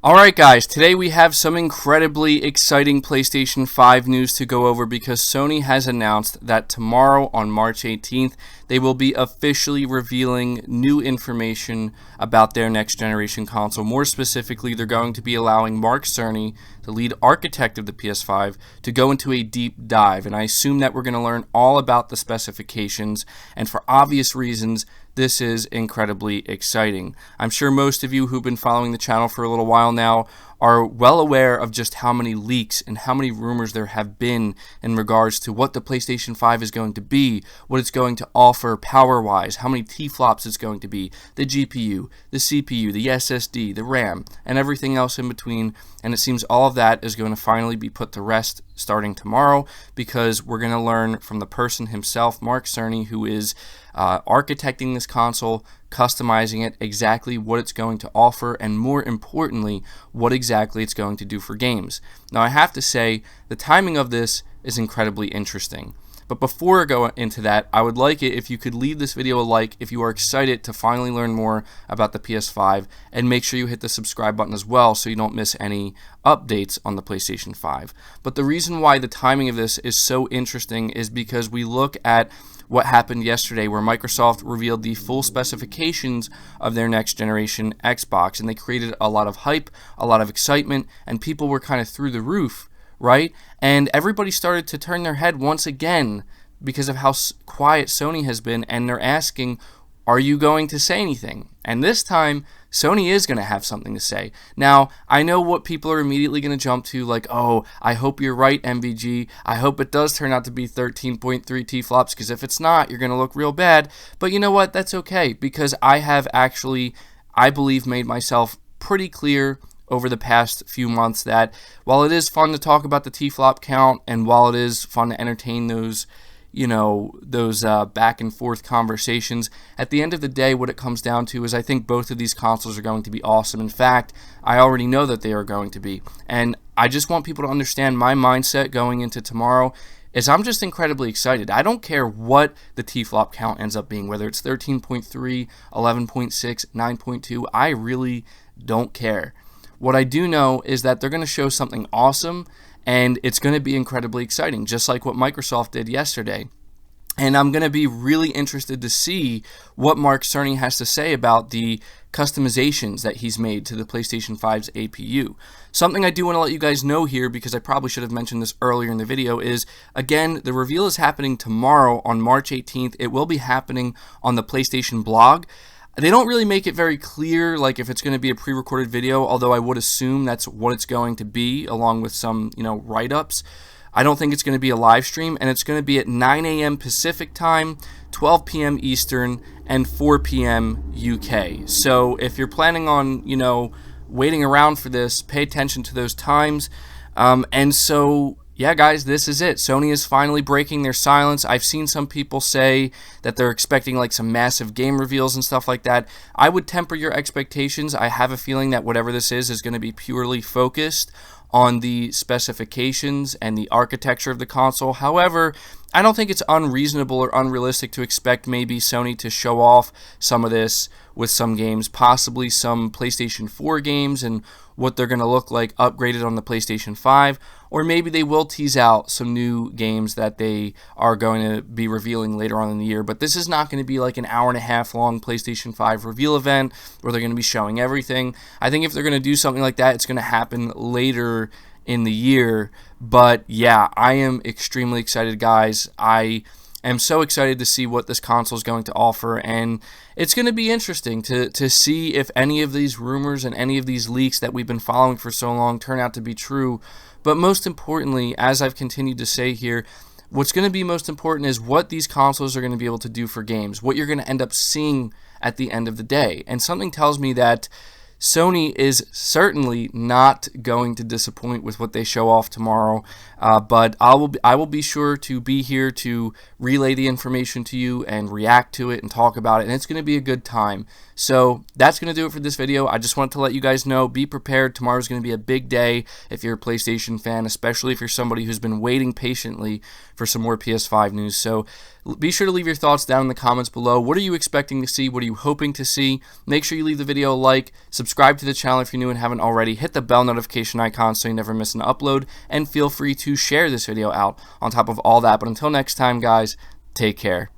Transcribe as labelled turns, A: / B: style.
A: Alright guys, today we have some incredibly exciting PlayStation 5 news to go over because Sony has announced that tomorrow on March 18th, they will be officially revealing new information about their next generation console. More specifically, they're going to be allowing Mark Cerny, the lead architect of the PS5, to go into a deep dive, and I assume that we're going to learn all about the specifications, and for obvious reasons, this is incredibly exciting. I'm sure most of you who've been following the channel for a little while now are well aware of just how many leaks and how many rumors there have been in regards to what the PlayStation 5 is going to be, what it's going to offer power-wise, how many tflops it's going to be, the GPU, the CPU, the SSD, the RAM, and everything else in between. And it seems all of that is going to finally be put to rest starting tomorrow because we're going to learn from the person himself, Mark Cerny, who is architecting this console, customizing it, exactly what it's going to offer, and more importantly, what exactly it's going to do for games. Now, I have to say, the timing of this is incredibly interesting. But before I go into that, I would like it if you could leave this video a like if you are excited to finally learn more about the PS5, and make sure you hit the subscribe button as well so you don't miss any updates on the PlayStation 5. But the reason why the timing of this is so interesting is because we look at what happened yesterday where Microsoft revealed the full specifications of their next generation Xbox, and they created a lot of hype, a lot of excitement, and people were kind of through the roof, right? And everybody started to turn their head once again because of how quiet Sony has been, and they're asking, are you going to say anything? And this time, Sony is going to have something to say. Now, I know what people are immediately going to jump to, like, oh, I hope you're right, MVG. I hope it does turn out to be 13.3 tflops, because if it's not, you're going to look real bad. But you know what? That's okay, because I have actually, I believe, made myself pretty clear over the past few months that while it is fun to talk about the tflop count, and while it is fun to entertain those back and forth conversations, at the end of the day, what it comes down to is I think both of these consoles are going to be awesome. In fact, I already know that they are going to be. And I just want people to understand my mindset going into tomorrow is I'm just incredibly excited. I don't care what the tflop count ends up being, whether it's 13.3, 11.6, 9.2, I really don't care. What I do know is that they're going to show something awesome, and it's going to be incredibly exciting, just like what Microsoft did yesterday. And I'm going to be really interested to see what Mark Cerny has to say about the customizations that he's made to the PlayStation 5's APU. Something I do want to let you guys know here, because I probably should have mentioned this earlier in the video, is, again, the reveal is happening tomorrow on March 18th. It will be happening on the PlayStation blog. They don't really make it very clear, like, if it's going to be a pre-recorded video, although I would assume that's what it's going to be, along with some, write-ups. I don't think it's going to be a live stream, and it's going to be at 9 a.m. Pacific time, 12 p.m. Eastern, and 4 p.m. UK. So if you're planning on, waiting around for this, pay attention to those times. Yeah, guys, this is it. Sony is finally breaking their silence. I've seen some people say that they're expecting like some massive game reveals and stuff like that. I would temper your expectations. I have a feeling that whatever this is going to be purely focused on the specifications and the architecture of the console. However, I don't think it's unreasonable or unrealistic to expect maybe Sony to show off some of this with some games, possibly some PlayStation 4 games and what they're going to look like upgraded on the PlayStation 5, or maybe they will tease out some new games that they are going to be revealing later on in the year. But this is not going to be like an hour-and-a-half long PlayStation 5 reveal event where they're going to be showing everything. I think if they're going to do something like that, it's going to happen later in the year. But yeah, I am extremely excited, guys. I am so excited to see what this console is going to offer, and it's going to be interesting to see if any of these rumors and any of these leaks that we've been following for so long turn out to be true. But most importantly, as I've continued to say here, what's going to be most important is what these consoles are going to be able to do for games, what you're going to end up seeing at the end of the day. And something tells me that Sony is certainly not going to disappoint with what they show off tomorrow, but I will be sure to be here to relay the information to you and react to it and talk about it, and it's going to be a good time. So that's going to do it for this video. I just wanted to let you guys know, be prepared. Tomorrow's going to be a big day if you're a PlayStation fan, especially if you're somebody who's been waiting patiently for some more PS5 news. So be sure to leave your thoughts down in the comments below. What are you expecting to see? What are you hoping to see? Make sure you leave the video a like, subscribe Subscribe to the channel if you're new and haven't already. Hit the bell notification icon so you never miss an upload. And feel free to share this video out on top of all that. But until next time, guys, take care.